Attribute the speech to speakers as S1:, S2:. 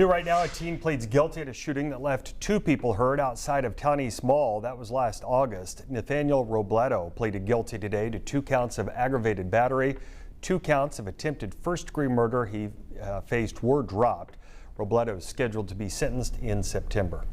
S1: Right now, a teen pleads guilty at a shooting that left 2 people hurt outside of Towne East Mall. That was last August. Nathaniel Robledo pleaded guilty today to 2 counts of aggravated battery. 2 counts of attempted first-degree murder he faced were dropped. Robledo is scheduled to be sentenced in September.